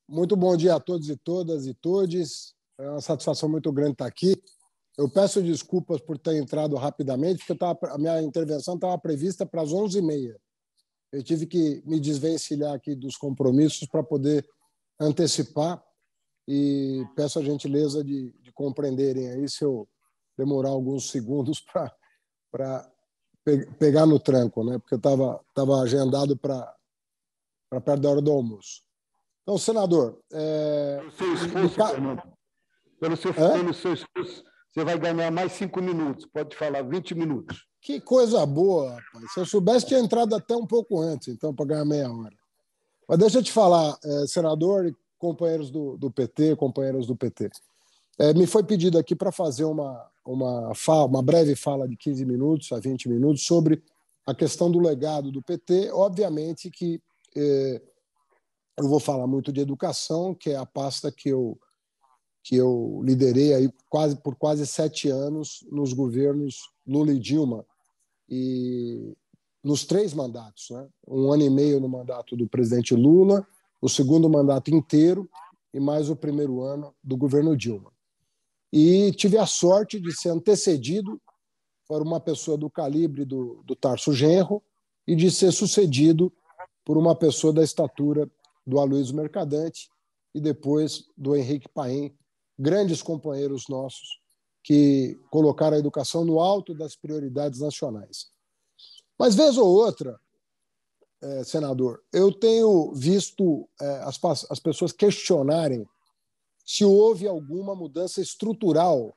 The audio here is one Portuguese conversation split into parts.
Muito bom dia a todos e todas e todes. É uma satisfação muito grande estar aqui. Eu peço desculpas por ter entrado rapidamente, porque a minha intervenção estava prevista para as 11h30. Eu tive que me desvencilhar aqui dos compromissos para poder antecipar e peço a gentileza de compreenderem aí se eu demorar alguns segundos para pegar no tranco, né? Porque eu estava agendado para perto da hora do almoço. Então, senador... Pelo seu esforço, Fernando, pelo seu esforço, você vai ganhar mais 5 minutos. Pode falar 20 minutos. Que coisa boa, rapaz. Se eu soubesse, tinha entrado até um pouco antes, então, para ganhar meia hora. Mas deixa eu te falar, senador e companheiros do PT, companheiras do PT. Me foi pedido aqui para fazer uma breve fala de 15 minutos a 20 minutos sobre a questão do legado do PT. Obviamente que eu vou falar muito de educação, que é a pasta que eu liderei aí por quase 7 anos nos governos Lula e Dilma, e nos 3 mandatos, né? 1 ano e meio no mandato do presidente Lula, o segundo mandato inteiro e mais o primeiro ano do governo Dilma. E tive a sorte de ser antecedido por uma pessoa do calibre do Tarso Genro e de ser sucedido por uma pessoa da estatura do Aloysio Mercadante e depois do Henrique Paim, grandes companheiros nossos que colocaram a educação no alto das prioridades nacionais. Mas, vez ou outra, senador, eu tenho visto as pessoas questionarem se houve alguma mudança estrutural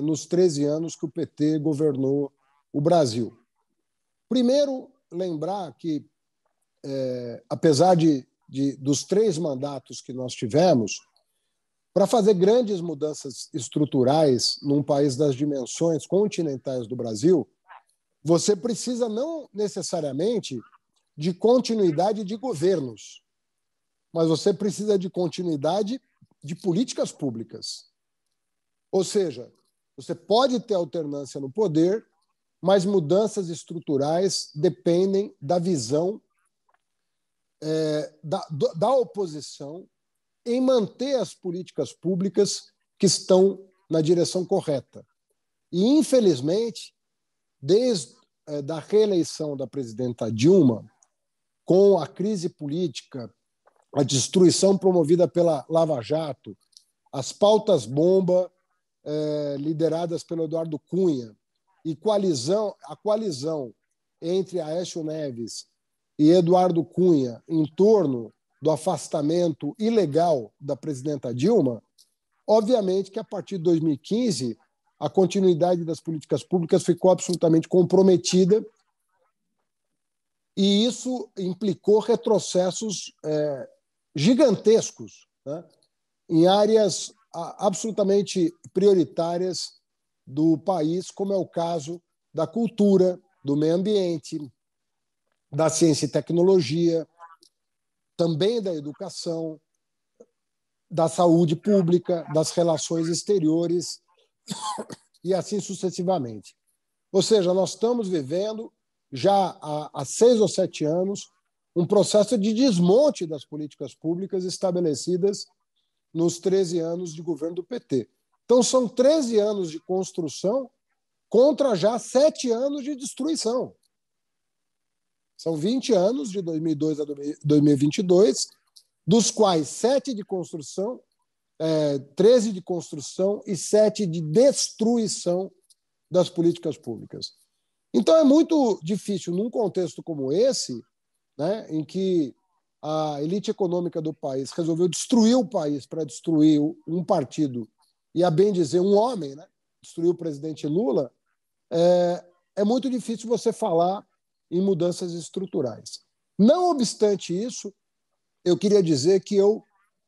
nos 13 anos que o PT governou o Brasil. Primeiro, lembrar que, apesar dos 3 mandatos que nós tivemos, para fazer grandes mudanças estruturais num país das dimensões continentais do Brasil, você precisa não necessariamente de continuidade de governos, mas você precisa de continuidade de políticas públicas. Ou seja, você pode ter alternância no poder, mas mudanças estruturais dependem da visão da oposição em manter as políticas públicas que estão na direção correta. E, infelizmente, desde a reeleição da presidenta Dilma, com a crise política, a destruição promovida pela Lava Jato, as pautas-bomba lideradas pelo Eduardo Cunha e a coalizão entre Aécio Neves e Eduardo Cunha em torno do afastamento ilegal da presidenta Dilma, obviamente que a partir de 2015 a continuidade das políticas públicas ficou absolutamente comprometida e isso implicou retrocessos gigantescos, né, em áreas absolutamente prioritárias do país, como é o caso da cultura, do meio ambiente, da ciência e tecnologia, também da educação, da saúde pública, das relações exteriores e assim sucessivamente. Ou seja, nós estamos vivendo já há 6 ou 7 anos um processo de desmonte das políticas públicas estabelecidas nos 13 anos de governo do PT. Então, são 13 anos de construção contra já 7 anos de destruição. São 20 anos, de 2002 a 2022, dos quais 7 de construção, 13 de construção e 7 de destruição das políticas públicas. Então, é muito difícil, num contexto como esse, né, em que a elite econômica do país resolveu destruir o país para destruir um partido e, a bem dizer, um homem, né, destruir o presidente Lula, é muito difícil você falar em mudanças estruturais. Não obstante isso, eu queria dizer que eu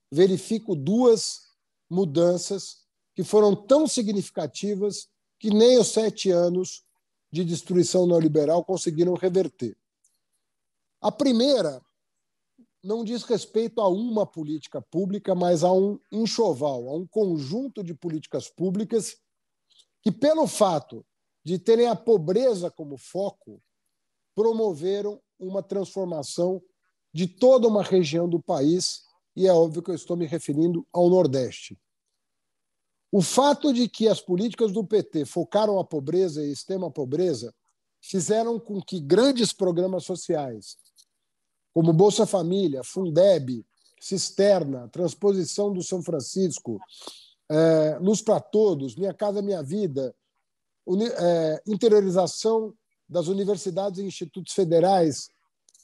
verifico 2 mudanças que foram tão significativas que nem os 7 anos de destruição neoliberal conseguiram reverter. A primeira não diz respeito a uma política pública, mas a um enxoval, a um conjunto de políticas públicas que, pelo fato de terem a pobreza como foco, promoveram uma transformação de toda uma região do país e é óbvio que eu estou me referindo ao Nordeste. O fato de que as políticas do PT focaram a pobreza e extrema pobreza fizeram com que grandes programas sociais, como Bolsa Família, Fundeb, Cisterna, Transposição do São Francisco, Luz para Todos, Minha Casa Minha Vida, interiorização das universidades e institutos federais,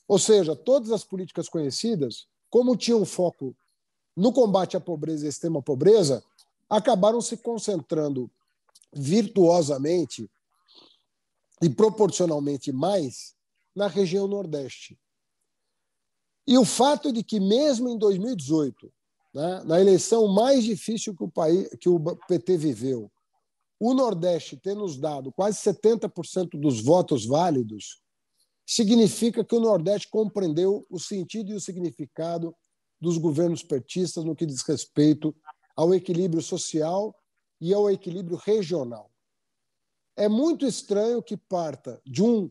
ou seja, todas as políticas conhecidas, como tinham foco no combate à pobreza e à extrema pobreza, acabaram se concentrando virtuosamente e proporcionalmente mais na região Nordeste. E o fato de que, mesmo em 2018, né, na eleição mais difícil que o PT viveu, o Nordeste ter nos dado quase 70% dos votos válidos, significa que o Nordeste compreendeu o sentido e o significado dos governos petistas no que diz respeito ao equilíbrio social e ao equilíbrio regional. É muito estranho que parta de um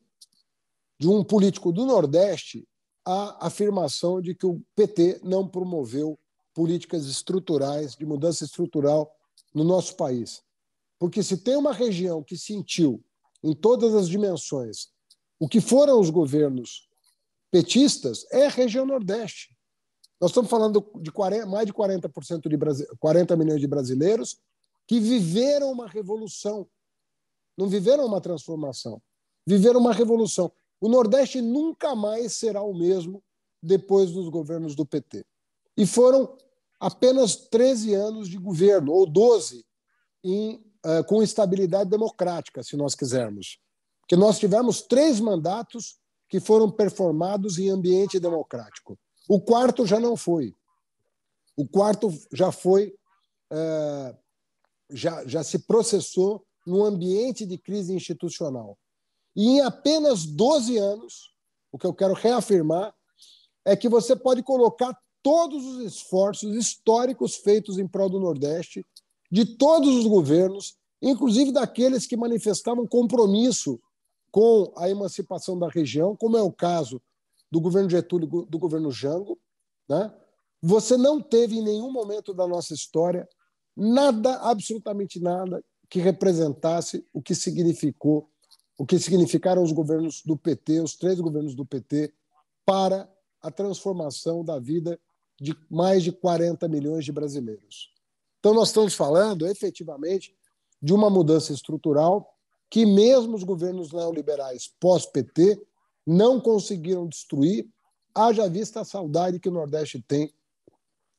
político do Nordeste a afirmação de que o PT não promoveu políticas estruturais, de mudança estrutural no nosso país. Porque se tem uma região que sentiu, em todas as dimensões, o que foram os governos petistas, é a região Nordeste. Nós estamos falando de mais de 40% de 40 milhões de brasileiros que viveram uma revolução. Não viveram uma transformação, viveram uma revolução. O Nordeste nunca mais será o mesmo depois dos governos do PT. E foram apenas 13 anos de governo, ou 12, com estabilidade democrática, se nós quisermos. Porque nós tivemos 3 mandatos que foram performados em ambiente democrático. O quarto já não foi. O quarto já foi, já se processou num ambiente de crise institucional. E em apenas 12 anos, o que eu quero reafirmar é que você pode colocar todos os esforços históricos feitos em prol do Nordeste, de todos os governos, inclusive daqueles que manifestavam compromisso com a emancipação da região, como é o caso do governo Getúlio e do governo Jango, né? Você não teve em nenhum momento da nossa história nada, absolutamente nada, que representasse o que significaram os governos do PT, os 3 governos do PT, para a transformação da vida de mais de 40 milhões de brasileiros. Então, nós estamos falando, efetivamente, de uma mudança estrutural que mesmo os governos neoliberais pós-PT não conseguiram destruir, haja vista a saudade que o Nordeste tem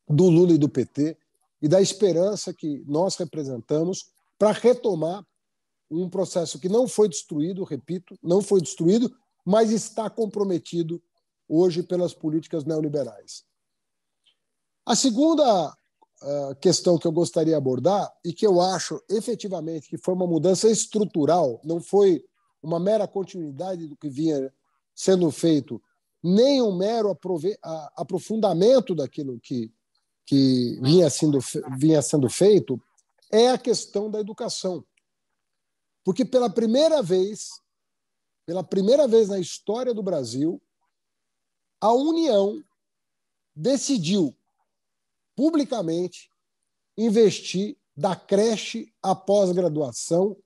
do Lula e do PT e da esperança que nós representamos para retomar um processo que não foi destruído, repito, não foi destruído, mas está comprometido hoje pelas políticas neoliberais. A segunda questão que eu gostaria de abordar, e que eu acho efetivamente que foi uma mudança estrutural, não foi uma mera continuidade do que vinha sendo feito, nem um mero aprofundamento daquilo que vinha sendo feito, é a questão da educação. Porque pela primeira vez na história do Brasil, a União decidiu publicamente investir da creche à pós-graduação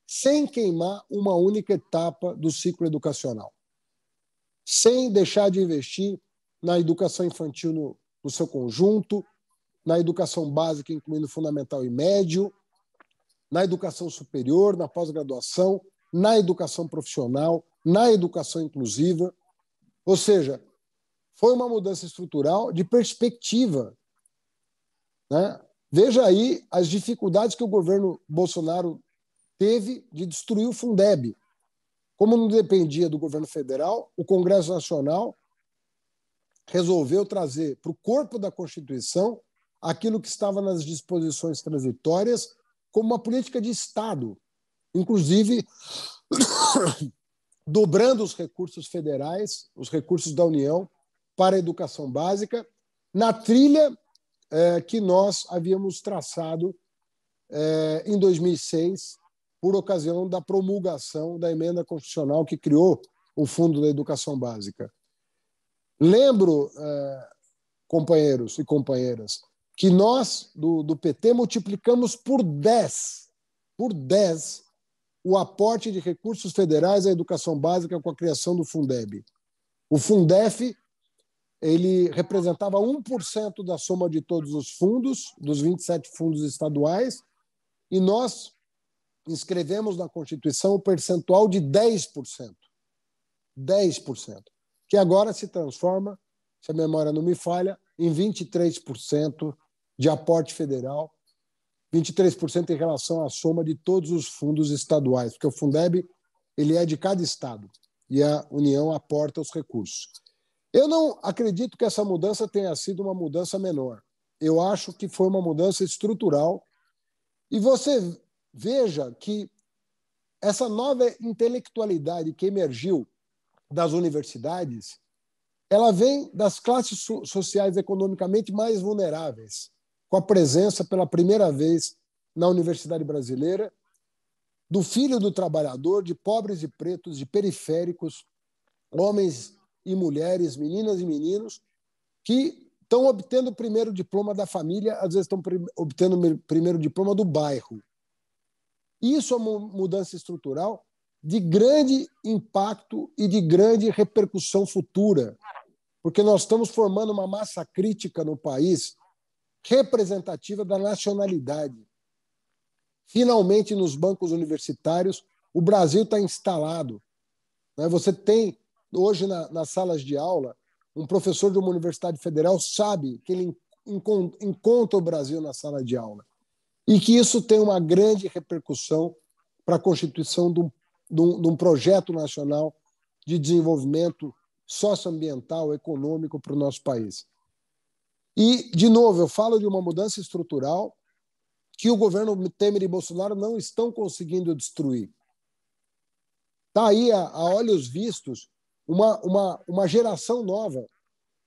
sem queimar uma única etapa do ciclo educacional, sem deixar de investir na educação infantil no seu conjunto, na educação básica, incluindo fundamental e médio, na educação superior, na pós-graduação, na educação profissional, na educação inclusiva. Ou seja, foi uma mudança estrutural de perspectiva, né? Veja aí as dificuldades que o governo Bolsonaro teve de destruir o Fundeb. Como não dependia do governo federal, o Congresso Nacional resolveu trazer para o corpo da Constituição aquilo que estava nas disposições transitórias como uma política de Estado, inclusive dobrando os recursos federais, os recursos da União para a educação básica, na trilha que nós havíamos traçado em 2006, por ocasião da promulgação da emenda constitucional que criou o Fundo da Educação Básica. Lembro companheiros e companheiras, que nós, do PT, multiplicamos por 10 o aporte de recursos federais à educação básica com a criação do Fundeb. O Fundef ele representava 1% da soma de todos os fundos, dos 27 fundos estaduais, e nós inscrevemos na Constituição o percentual de 10%. 10%, que agora se transforma, se a memória não me falha, em 23% de aporte federal, 23% em relação à soma de todos os fundos estaduais, porque o Fundeb ele é de cada estado e a União aporta os recursos. Eu não acredito que essa mudança tenha sido uma mudança menor. Eu acho que foi uma mudança estrutural. E você veja que essa nova intelectualidade que emergiu das universidades, ela vem das classes sociais economicamente mais vulneráveis, com a presença pela primeira vez na universidade brasileira do filho do trabalhador, de pobres e pretos, de periféricos, homens e mulheres, meninas e meninos, que estão obtendo o primeiro diploma da família, às vezes estão obtendo o primeiro diploma do bairro. Isso é uma mudança estrutural de grande impacto e de grande repercussão futura, porque nós estamos formando uma massa crítica no país representativa da nacionalidade. Finalmente, nos bancos universitários, o Brasil está instalado. Você tem, hoje, nas salas de aula, um professor de uma universidade federal sabe que ele encontra o Brasil na sala de aula e que isso tem uma grande repercussão para a constituição de um projeto nacional de desenvolvimento socioambiental, econômico para o nosso país. E, de novo, eu falo de uma mudança estrutural que o governo Temer e Bolsonaro não estão conseguindo destruir. Está aí, a olhos vistos, uma geração nova,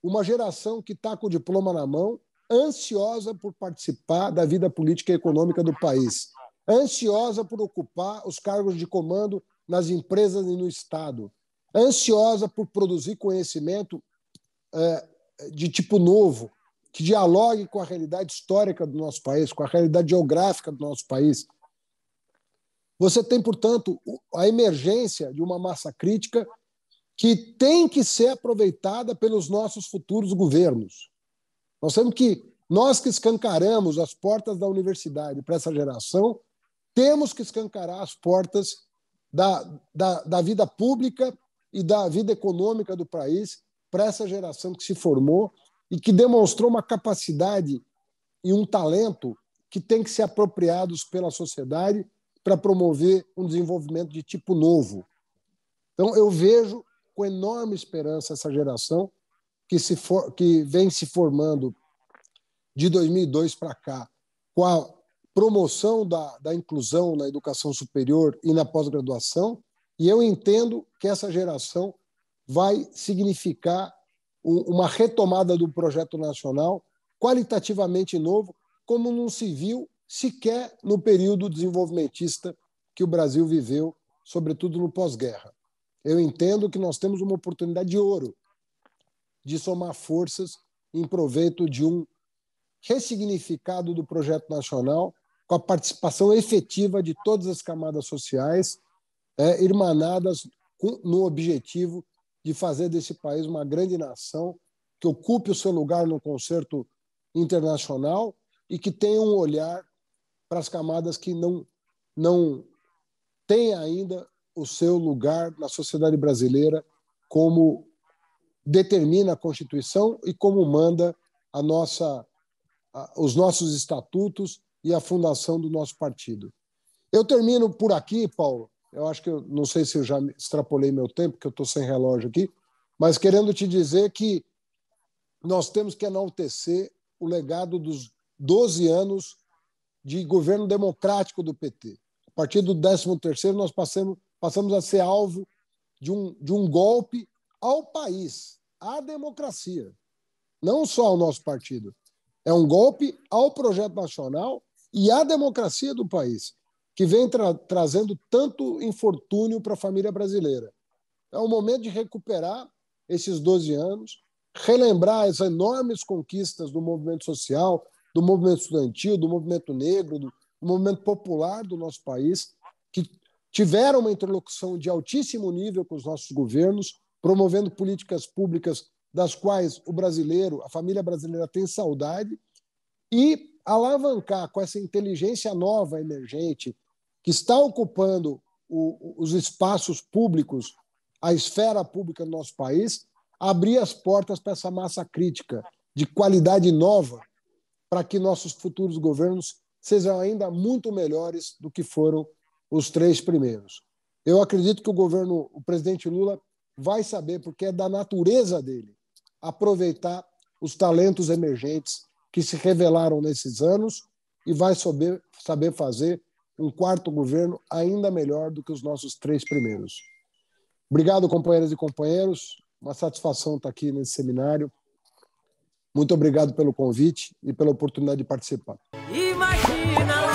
uma geração que está com o diploma na mão, ansiosa por participar da vida política e econômica do país, ansiosa por ocupar os cargos de comando nas empresas e no Estado, ansiosa por produzir conhecimento de tipo novo, que dialogue com a realidade histórica do nosso país, com a realidade geográfica do nosso país. Você tem, portanto, a emergência de uma massa crítica que tem que ser aproveitada pelos nossos futuros governos. Nós que escancaramos as portas da universidade para essa geração, temos que escancarar as portas da vida pública e da vida econômica do país para essa geração que se formou e que demonstrou uma capacidade e um talento que tem que ser apropriados pela sociedade para promover um desenvolvimento de tipo novo. Então, eu vejo com enorme esperança essa geração que vem se formando de 2002 para cá, com a promoção da inclusão na educação superior e na pós-graduação, e eu entendo que essa geração vai significar uma retomada do projeto nacional qualitativamente novo, como não se viu sequer no período desenvolvimentista que o Brasil viveu, sobretudo no pós-guerra. Eu entendo que nós temos uma oportunidade de ouro de somar forças em proveito de um ressignificado do projeto nacional, com a participação efetiva de todas as camadas sociais, irmanadas no objetivo de fazer desse país uma grande nação que ocupe o seu lugar no concerto internacional e que tenha um olhar para as camadas que não têm ainda o seu lugar na sociedade brasileira, como determina a Constituição e como manda os nossos estatutos e a fundação do nosso partido. Eu termino por aqui, Paulo. Eu acho que não sei se eu já extrapolei meu tempo, porque eu estou sem relógio aqui, mas querendo te dizer que nós temos que enaltecer o legado dos 12 anos de governo democrático do PT. A partir do 13º, nós passamos a ser alvo de um golpe ao país, à democracia, não só ao nosso partido. É um golpe ao projeto nacional e à democracia do país, que vem trazendo tanto infortúnio para a família brasileira. É o momento de recuperar esses 12 anos, relembrar as enormes conquistas do movimento social, do movimento estudantil, do movimento negro, do movimento popular do nosso país, que tiveram uma interlocução de altíssimo nível com os nossos governos, promovendo políticas públicas das quais o brasileiro, a família brasileira tem saudade, e alavancar com essa inteligência nova, emergente, que está ocupando os espaços públicos, a esfera pública do nosso país, abrir as portas para essa massa crítica de qualidade nova, para que nossos futuros governos sejam ainda muito melhores do que foram os 3 primeiros. Eu acredito que o presidente Lula vai saber, porque é da natureza dele, aproveitar os talentos emergentes que se revelaram nesses anos e vai saber fazer um 4º governo ainda melhor do que os nossos 3 primeiros. Obrigado, companheiras e companheiros. Uma satisfação estar aqui nesse seminário. Muito obrigado pelo convite e pela oportunidade de participar. Imagina